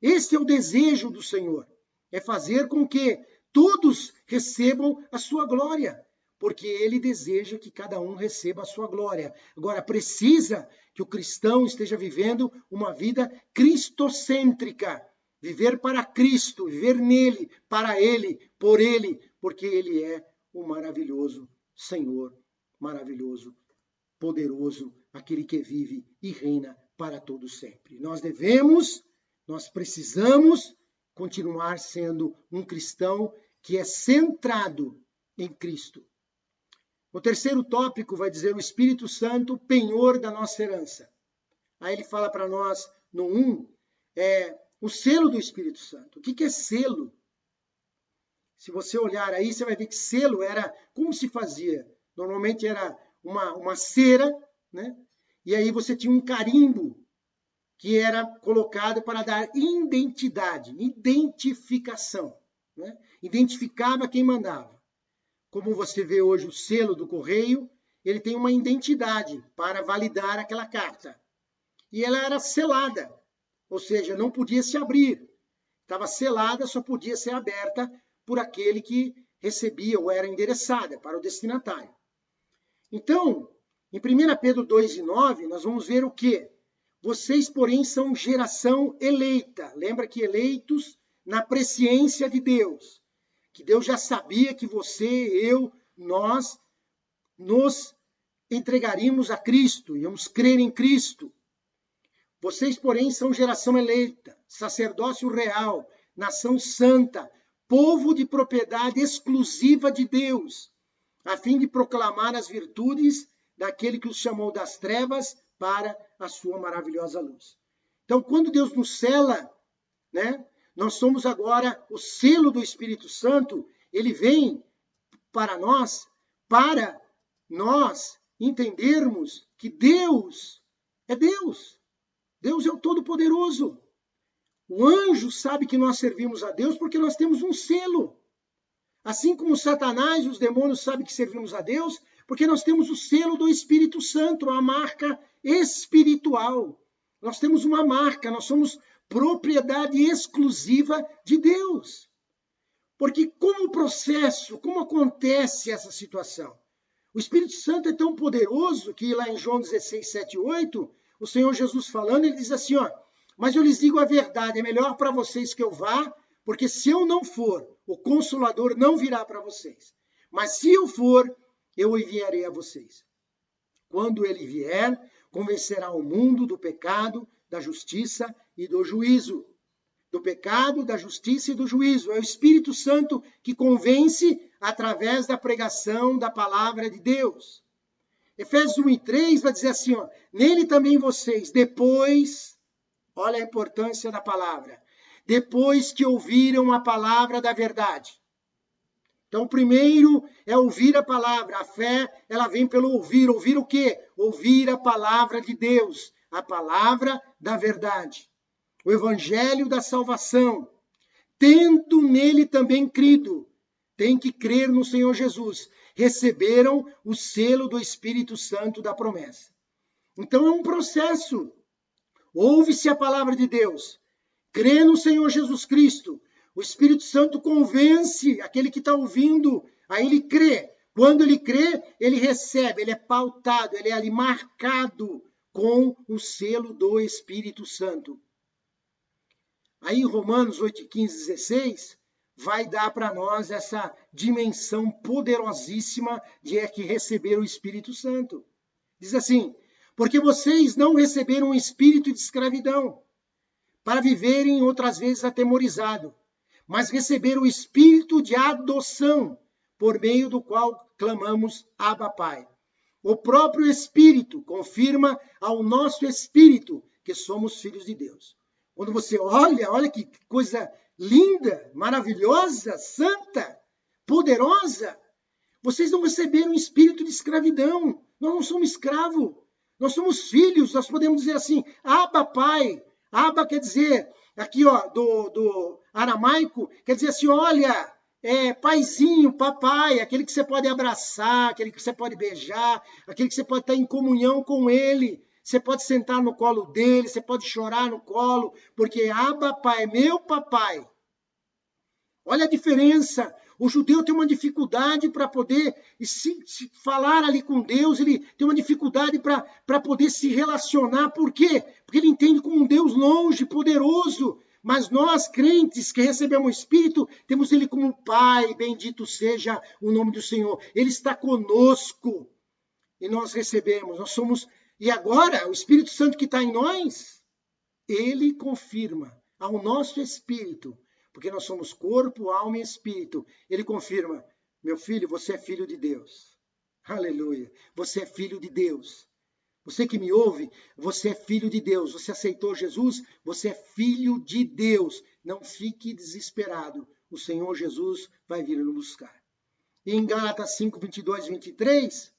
Esse é o desejo do Senhor, é fazer com que todos recebam a sua glória, porque ele deseja que cada um receba a sua glória. Agora, precisa que o cristão esteja vivendo uma vida cristocêntrica, viver para Cristo, viver nele, para ele, por ele, porque ele é o maravilhoso Senhor, maravilhoso, poderoso, aquele que vive e reina para todo sempre. Nós precisamos continuar sendo um cristão que é centrado em Cristo. O terceiro tópico vai dizer o Espírito Santo, o penhor da nossa herança. Aí ele fala para nós, no 1, O selo do Espírito Santo. O que é selo? Se você olhar aí, você vai ver que selo era como se fazia. Normalmente era uma cera, né? E aí você tinha um carimbo que era colocado para dar identidade, identificação, né? Identificava quem mandava. Como você vê hoje o selo do correio, ele tem uma identidade para validar aquela carta. E ela era selada, ou seja, não podia se abrir. Estava selada, só podia ser aberta por aquele que recebia ou era endereçada para o destinatário. Então, em 1 Pedro 2:9, nós vamos ver o quê? Vocês, porém, são geração eleita. Lembra que eleitos na presciência de Deus. Que Deus já sabia que você, eu, nós nos entregaríamos a Cristo, íamos crer em Cristo. Vocês, porém, são geração eleita, sacerdócio real, nação santa, povo de propriedade exclusiva de Deus, a fim de proclamar as virtudes daquele que os chamou das trevas para a sua maravilhosa luz. Então, quando Deus nos sela, né, nós somos agora o selo do Espírito Santo, ele vem para nós entendermos que Deus é Deus. Deus é o Todo-Poderoso. O anjo sabe que nós servimos a Deus porque nós temos um selo. Assim como Satanás e os demônios sabem que servimos a Deus, porque nós temos o selo do Espírito Santo, a marca espiritual. Nós temos uma marca, nós somos propriedade exclusiva de Deus. Porque como acontece essa situação? O Espírito Santo é tão poderoso que lá em João 16, 7 e 8, o Senhor Jesus falando, ele diz assim, mas eu lhes digo a verdade, é melhor para vocês que eu vá, porque se eu não for, o Consolador não virá para vocês. Mas se eu for, eu enviarei a vocês. Quando ele vier, convencerá o mundo do pecado, da justiça e do juízo. Do pecado, da justiça e do juízo. É o Espírito Santo que convence através da pregação da palavra de Deus. Efésios 1:3 vai dizer assim, nele também vocês, depois, olha a importância da palavra, depois que ouviram a palavra da verdade. Então, primeiro é ouvir a palavra. A fé, ela vem pelo ouvir. Ouvir o quê? Ouvir a palavra de Deus, a palavra da verdade. O evangelho da salvação. Tendo nele também crido, tem que crer no Senhor Jesus. Receberam o selo do Espírito Santo da promessa. Então, é um processo. Ouve-se a palavra de Deus. Crê no Senhor Jesus Cristo. O Espírito Santo convence aquele que está ouvindo, aí ele crê. Quando ele crê, ele recebe, ele é pautado, ele é ali marcado com o selo do Espírito Santo. Aí em Romanos 8, 15, 16, vai dar para nós essa dimensão poderosíssima de que receber o Espírito Santo. Diz assim, porque vocês não receberam um espírito de escravidão, para viverem outras vezes atemorizados, mas receberam o espírito de adoção, por meio do qual clamamos Abba Pai. O próprio Espírito confirma ao nosso espírito que somos filhos de Deus. Quando você olha que coisa linda, maravilhosa, santa, poderosa, vocês não receberam um espírito de escravidão. Nós não somos escravos, nós somos filhos, nós podemos dizer assim, Abba Pai. Abba quer dizer, aqui do aramaico, quer dizer assim, olha, paizinho, papai, aquele que você pode abraçar, aquele que você pode beijar, aquele que você pode estar em comunhão com ele. Você pode sentar no colo dele, você pode chorar no colo, porque Abba Pai, meu papai. Olha a diferença. O judeu tem uma dificuldade para poder se falar ali com Deus, ele tem uma dificuldade para poder se relacionar. Por quê? Porque ele entende como um Deus longe, poderoso. Mas nós, crentes, que recebemos o Espírito, temos ele como Pai, bendito seja o nome do Senhor. Ele está conosco e nós recebemos, nós somos... E agora, o Espírito Santo que está em nós, ele confirma ao nosso espírito, porque nós somos corpo, alma e espírito. Ele confirma, meu filho, você é filho de Deus. Aleluia. Você é filho de Deus. Você que me ouve, você é filho de Deus. Você aceitou Jesus, você é filho de Deus. Não fique desesperado. O Senhor Jesus vai vir nos buscar. E em Gálatas 5, 22 e 23,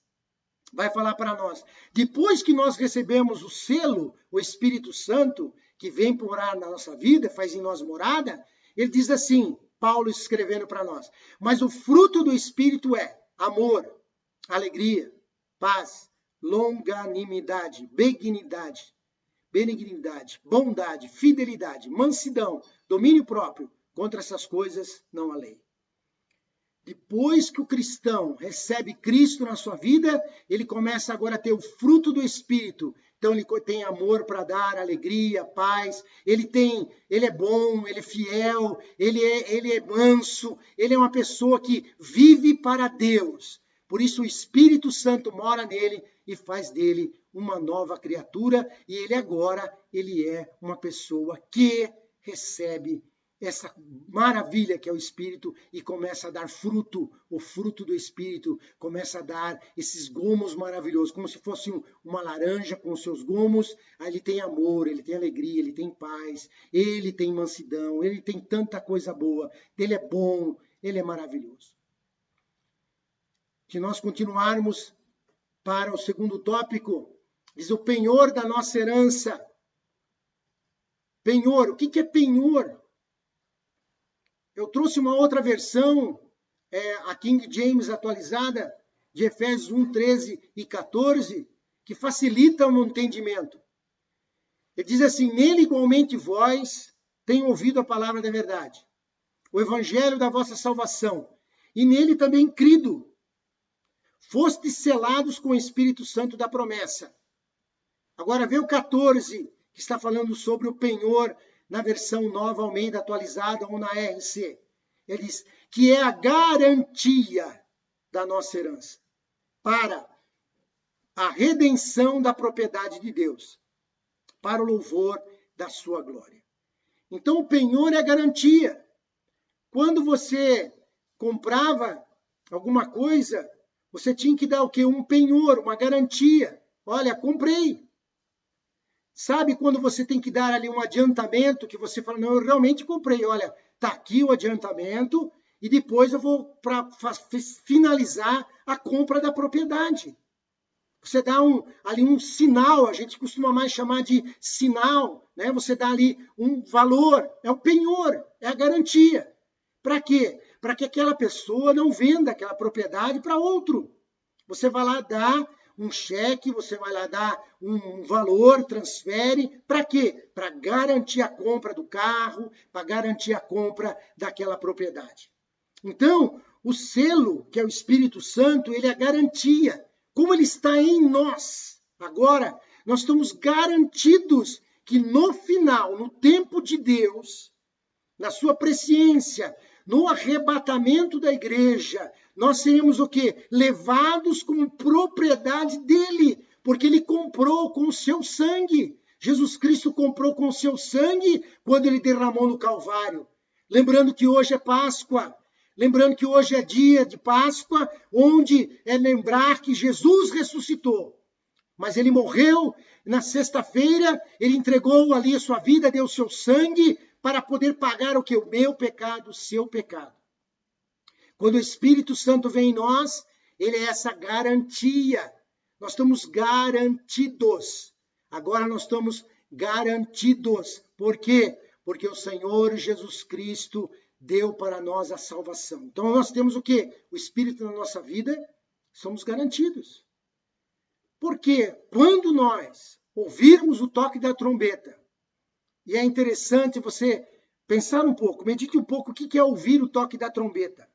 vai falar para nós. Depois que nós recebemos o selo, o Espírito Santo, que vem morar na nossa vida, faz em nós morada, ele diz assim, Paulo escrevendo para nós, mas o fruto do Espírito é amor, alegria, paz, longanimidade, benignidade, bondade, fidelidade, mansidão, domínio próprio. Contra essas coisas não há lei. Depois que o cristão recebe Cristo na sua vida, ele começa agora a ter o fruto do Espírito. Então ele tem amor para dar, alegria, paz, ele é bom, ele é fiel, ele é manso, ele é uma pessoa que vive para Deus. Por isso o Espírito Santo mora nele e faz dele uma nova criatura, e ele é uma pessoa que recebe essa maravilha que é o Espírito e começa a dar fruto, o fruto do Espírito, começa a dar esses gomos maravilhosos, como se fosse uma laranja com os seus gomos. Aí ele tem amor, ele tem alegria, ele tem paz, ele tem mansidão, ele tem tanta coisa boa, ele é bom, ele é maravilhoso. Se nós continuarmos para o segundo tópico, diz o penhor da nossa herança. Penhor, o que é penhor? Eu trouxe uma outra versão, a King James atualizada, de Efésios 1, 13 e 14, que facilita o entendimento. Ele diz assim, nele igualmente vós tenho ouvido a palavra da verdade, o evangelho da vossa salvação, e nele também crido. Fostes selados com o Espírito Santo da promessa. Agora vê o 14, que está falando sobre o penhor, na versão nova Almeida atualizada ou na RC. Ele diz que é a garantia da nossa herança para a redenção da propriedade de Deus, para o louvor da sua glória. Então o penhor é a garantia. Quando você comprava alguma coisa, você tinha que dar o quê? Um penhor, uma garantia. Olha, comprei. Sabe quando você tem que dar ali um adiantamento, que você fala, não, eu realmente comprei, olha, está aqui o adiantamento, e depois eu vou finalizar a compra da propriedade. Você dá ali um sinal, a gente costuma mais chamar de sinal, né? Você dá ali um valor, é o penhor, é a garantia. Para quê? Para que aquela pessoa não venda aquela propriedade para outro. Você vai lá dar um cheque, você vai lá dar um valor, transfere, para quê? Para garantir a compra do carro, para garantir a compra daquela propriedade. Então, o selo, que é o Espírito Santo, ele é a garantia. Como ele está em nós, agora, nós estamos garantidos que no final, no tempo de Deus, na sua presciência, no arrebatamento da igreja, nós seremos o quê? Levados como propriedade dele, porque ele comprou com o seu sangue. Jesus Cristo comprou com o seu sangue quando ele derramou no Calvário. Lembrando que hoje é Páscoa, lembrando que hoje é dia de Páscoa, onde é lembrar que Jesus ressuscitou. Mas ele morreu na sexta-feira, ele entregou ali a sua vida, deu o seu sangue, para poder pagar o que? O meu pecado, o seu pecado. Quando o Espírito Santo vem em nós, ele é essa garantia. Nós estamos garantidos. Agora nós estamos garantidos. Por quê? Porque o Senhor Jesus Cristo deu para nós a salvação. Então nós temos o quê? O Espírito na nossa vida, somos garantidos. Porque quando nós ouvirmos o toque da trombeta, e é interessante você pensar um pouco, medite um pouco o que é ouvir o toque da trombeta.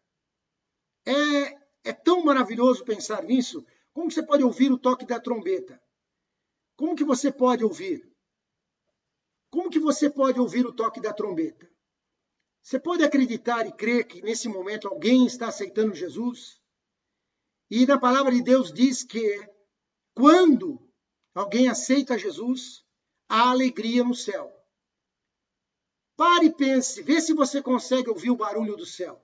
É tão maravilhoso pensar nisso. Como que você pode ouvir o toque da trombeta? Como que você pode ouvir? Como que você pode ouvir o toque da trombeta? Você pode acreditar e crer que nesse momento alguém está aceitando Jesus? E na palavra de Deus diz que quando alguém aceita Jesus, há alegria no céu. Pare e pense, vê se você consegue ouvir o barulho do céu.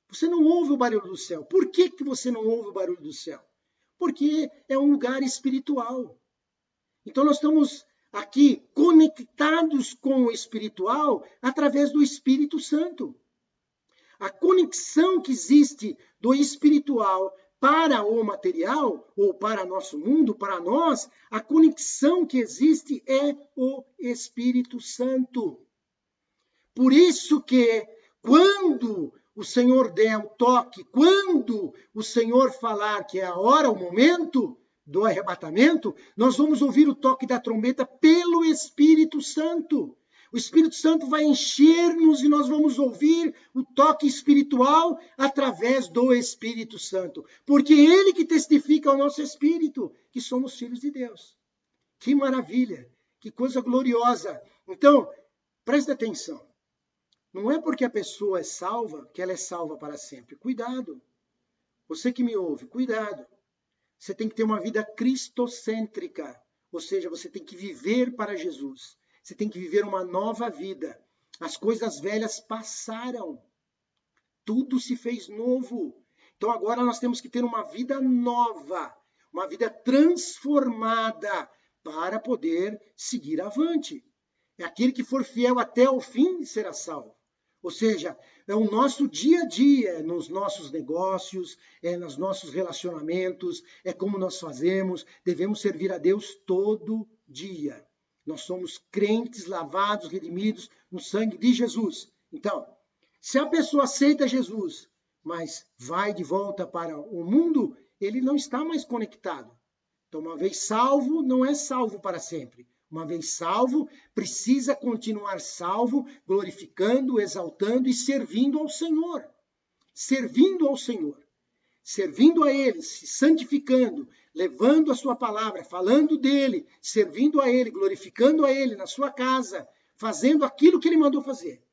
Você não ouve o barulho do céu. Por que você não ouve o barulho do céu? Porque é um lugar espiritual. Então nós estamos aqui conectados com o espiritual através do Espírito Santo. A conexão que existe do espiritual para o material, ou para nosso mundo, para nós, a conexão que existe é o Espírito Santo. Por isso que, quando o Senhor der o toque, quando o Senhor falar que é a hora, o momento do arrebatamento, nós vamos ouvir o toque da trombeta pelo Espírito Santo. O Espírito Santo vai encher-nos e nós vamos ouvir o toque espiritual através do Espírito Santo. Porque é Ele que testifica ao nosso espírito que somos filhos de Deus. Que maravilha, que coisa gloriosa. Então, preste atenção. Não é porque a pessoa é salva que ela é salva para sempre. Cuidado. Você que me ouve, cuidado. Você tem que ter uma vida cristocêntrica. Ou seja, você tem que viver para Jesus. Você tem que viver uma nova vida. As coisas velhas passaram. Tudo se fez novo. Então agora nós temos que ter uma vida nova, uma vida transformada para poder seguir avante. É aquele que for fiel até o fim será salvo. Ou seja, é o nosso dia a dia, nos nossos negócios, nos nossos relacionamentos, é como nós fazemos. Devemos servir a Deus todo dia. Nós somos crentes, lavados, redimidos no sangue de Jesus. Então, se a pessoa aceita Jesus, mas vai de volta para o mundo, ele não está mais conectado. Então, uma vez salvo, não é salvo para sempre. Uma vez salvo, precisa continuar salvo, glorificando, exaltando e servindo ao Senhor. Servindo ao Senhor. Servindo a Ele, se santificando, levando a sua palavra, falando dele, servindo a Ele, glorificando a Ele na sua casa, fazendo aquilo que Ele mandou fazer.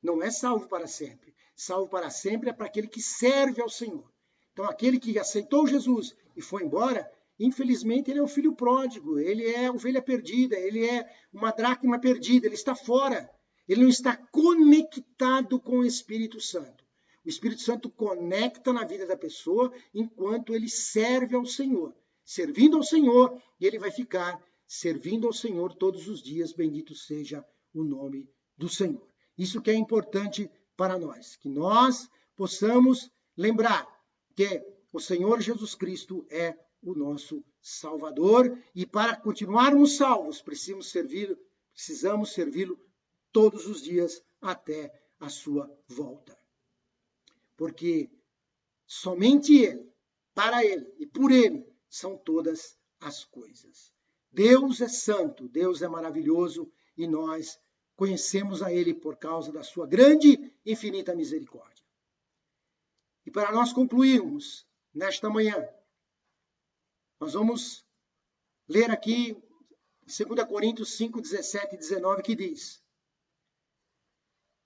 Não é salvo para sempre. Salvo para sempre é para aquele que serve ao Senhor. Então, aquele que aceitou Jesus e foi embora, infelizmente, ele é o filho pródigo, ele é a ovelha perdida, ele é uma dracma perdida, ele está fora. Ele não está conectado com o Espírito Santo. O Espírito Santo conecta na vida da pessoa enquanto ele serve ao Senhor. Servindo ao Senhor, ele vai ficar servindo ao Senhor todos os dias. Bendito seja o nome do Senhor. Isso que é importante para nós. Que nós possamos lembrar que o Senhor Jesus Cristo é o nosso Salvador. E para continuarmos salvos, precisamos servi-lo todos os dias até a sua volta. Porque somente Ele, para Ele e por Ele são todas as coisas. Deus é santo, Deus é maravilhoso e nós conhecemos a Ele por causa da sua grande e infinita misericórdia. E para nós concluirmos nesta manhã, nós vamos ler aqui 2 Coríntios 5, 17 e 19, que diz: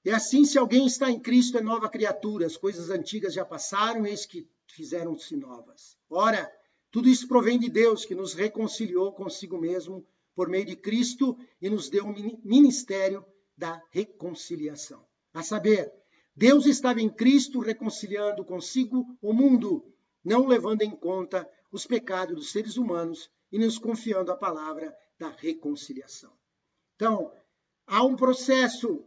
E assim, se alguém está em Cristo, é nova criatura. As coisas antigas já passaram, eis que fizeram-se novas. Ora, tudo isso provém de Deus, que nos reconciliou consigo mesmo por meio de Cristo e nos deu o ministério da reconciliação. A saber, Deus estava em Cristo reconciliando consigo o mundo, não levando em conta os pecados dos seres humanos e nos confiando a palavra da reconciliação. Então, há um processo.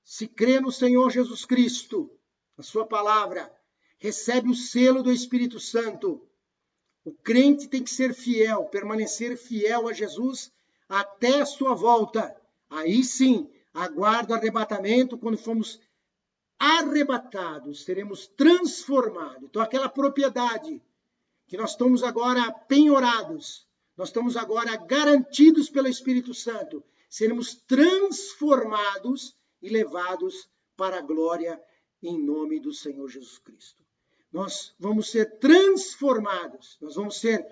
Se crê no Senhor Jesus Cristo, a sua palavra, recebe o selo do Espírito Santo. O crente tem que ser fiel, permanecer fiel a Jesus até a sua volta. Aí sim, aguarda o arrebatamento. Quando formos arrebatados, seremos transformados. Então, aquela propriedade que nós estamos agora penhorados, nós estamos agora garantidos pelo Espírito Santo, seremos transformados e levados para a glória em nome do Senhor Jesus Cristo. Nós vamos ser transformados, nós vamos ser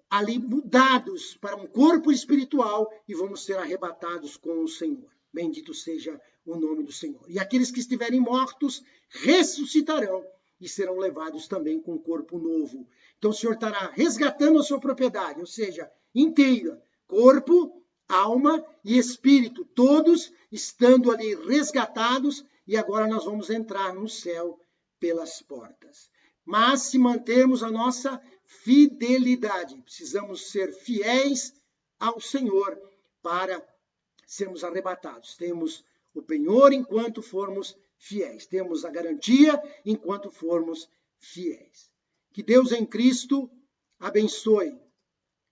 ali mudados para um corpo espiritual e vamos ser arrebatados com o Senhor. Bendito seja o nome do Senhor. E aqueles que estiverem mortos ressuscitarão e serão levados também com um corpo novo. Então o Senhor estará resgatando a sua propriedade, ou seja, inteira, corpo, alma e espírito, todos estando ali resgatados, e agora nós vamos entrar no céu pelas portas. Mas se mantermos a nossa fidelidade, precisamos ser fiéis ao Senhor para sermos arrebatados. Temos o penhor enquanto formos fiéis. Temos a garantia enquanto formos fiéis. Que Deus em Cristo abençoe.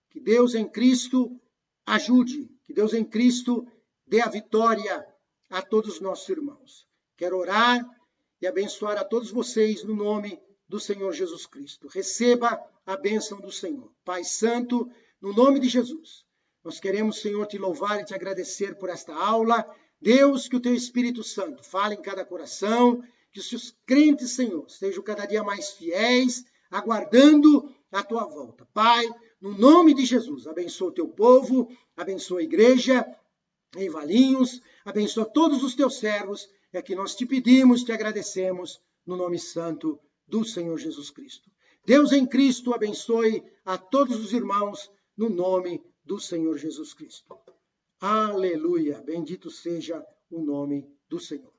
Que Deus em Cristo ajude. Que Deus em Cristo dê a vitória a todos os nossos irmãos. Quero orar e abençoar a todos vocês no nome do Senhor Jesus Cristo. Receba a bênção do Senhor. Pai Santo, no nome de Jesus, nós queremos, Senhor, te louvar e te agradecer por esta aula. Deus, que o teu Espírito Santo fale em cada coração, que os seus crentes, Senhor, sejam cada dia mais fiéis, aguardando a tua volta. Pai, no nome de Jesus, abençoa o teu povo, abençoa a igreja em Valinhos, abençoa todos os teus servos, é que nós te pedimos, te agradecemos, no nome santo do Senhor Jesus Cristo. Deus em Cristo abençoe a todos os irmãos, no nome do Senhor Jesus Cristo. Aleluia! Bendito seja o nome do Senhor.